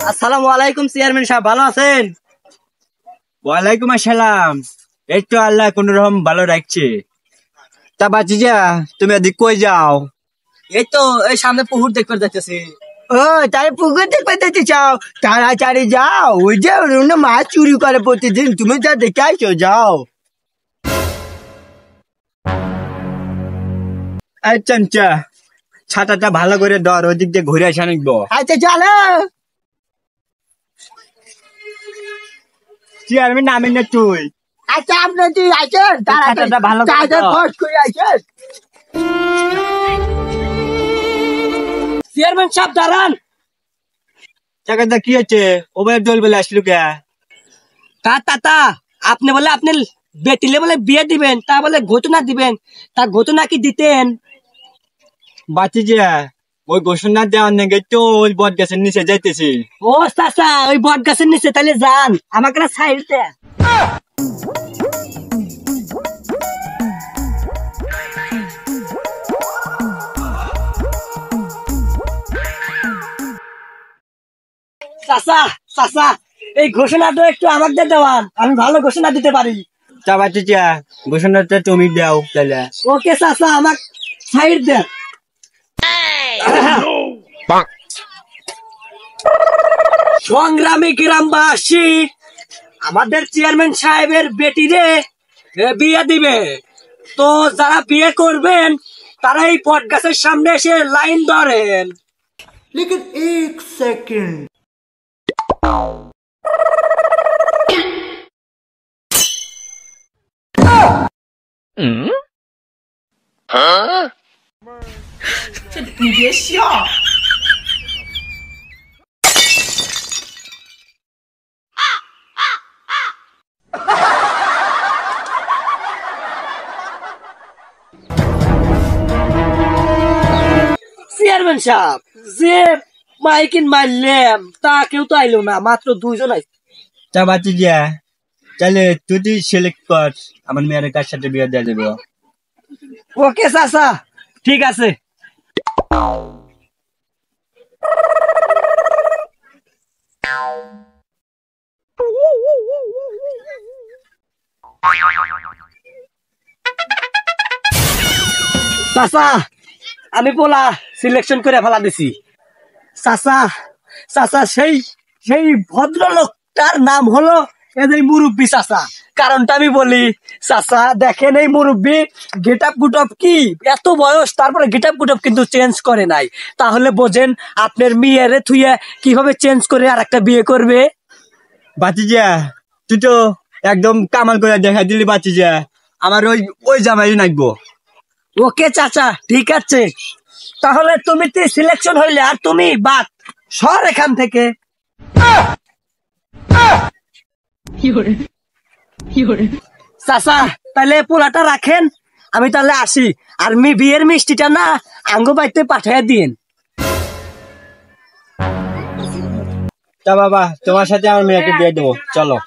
আসসালামু আলাইকুম চেয়ারম্যান সাহেব, ভালো আছেন? ওয়ালাইকুম আসসালাম। এই তো আল্লাহ কোন রকম ভালো রাখছে। তা বাচিজা, তুমি এদিক কই যাও? এই তো এই সামনে পুকুর দেখতে যাচ্ছি। ও তাই পুকুর দেখতে যেতে চাও? তাড়াতাড়ি যাও, ওই যে ওরা মাছ চুরি করে প্রতিদিন, তুমি যা দেখে আইছো, যাও। এই চামচা, ছাতাটা ভালো করে ধর, ওদিক দিয়ে ঘুরে আসা নিকবো। আচ্ছা চলো। চেয়ারম্যান নামেন না তুই? আচ্ছা আপনার তুই আছেন, ছাতাটা ভালো করে তাড়াতাড়ি ধর। খরচ করে আছেন। চেয়ারম্যান সাহেব দাঁড়ান। চাকাটা কি হচ্ছে? ওবার দল বলে আসলো কে? তাতা আপনি বলে আপনি বেটিলে বলে বিয়ে দিবেন, তা বলে ঘটনা দিবেন, তা ঘটনা কি দিতেন? বাচিজা, ওই ঘোষণা দেওয়ার নাকি তো ওই বট গাছের নিচে যাইতেছি। ও চাচা, ওই বট গাছের নিচে তাহলে যান, আমাকে না সাইডতে। চাচা চাচা, এই ঘোষণাটা একটু আমাকে দেওয়ান, আমি ভালো ঘোষণা দিতে পারি। তা বাচিজা, ঘোষণাটা তুমি দাও তাহলে। ওকে চাচা, আমাকে সাইড দেন। সংগ্রামী গ্রামবাসী, আমাদের চেয়ারম্যান সাহেবের বেটিরে বিয়ে দিবে, তো যারা বিয়ে করবেন তারা এই বট গাছের সামনে এসে লাইন ধরেন। लेकिन एक सेकंड।你别笑。চেয়ারম্যান সাহেব, যে মাইকিন মারলাম তা কেউ তো আইলো না, মাত্র দুইজন আইছে। তা বাচিজা, তাহলে তুই সিলেক্ট কর আমার মেয়ের কার সাথে বিয়ে দিয়ে দেবো। ওকে চাচা, ঠিক আছে। চাচা, আমি পোলা সিলেকশন করে ফেলা দিছি। চাচা চাচা, সেই সেই ভদ্রলোকটার নাম হলো এই মুরব্বী চাচা। কারণটা আমি বলি, চাচা দেখেন এই মুরব্বী গেট আপ গুট আপ কি, এত বয়স তারপরে গেট আপ গুট আপ কিন্তু চেঞ্জ করে নাই। তাহলে বোঝেন আপনার মেয়েরে থুয়ে কিভাবে চেঞ্জ করে আর একটা বিয়ে করবে। বাচিজা, তুই তো একদম কামাল করে দেখা দিলি বাচিজা, আমার ওই ওই জামাই নাকবো। ওকে চাচা, ঠিক আছে। তাহলে তুমি সিলেকশন হইলে আর তুমি বাদ সর এখান থেকে। চাচা তাহলে পোলাটা রাখেন, আমি তাহলে আসি। আর বিয়ের মিষ্টিটা না আঙ্গু বাইতে পাঠিয়ে দিন। তা বাবা, তোমার সাথে আমার মেয়েকে বিয়ে দেবো, চলো।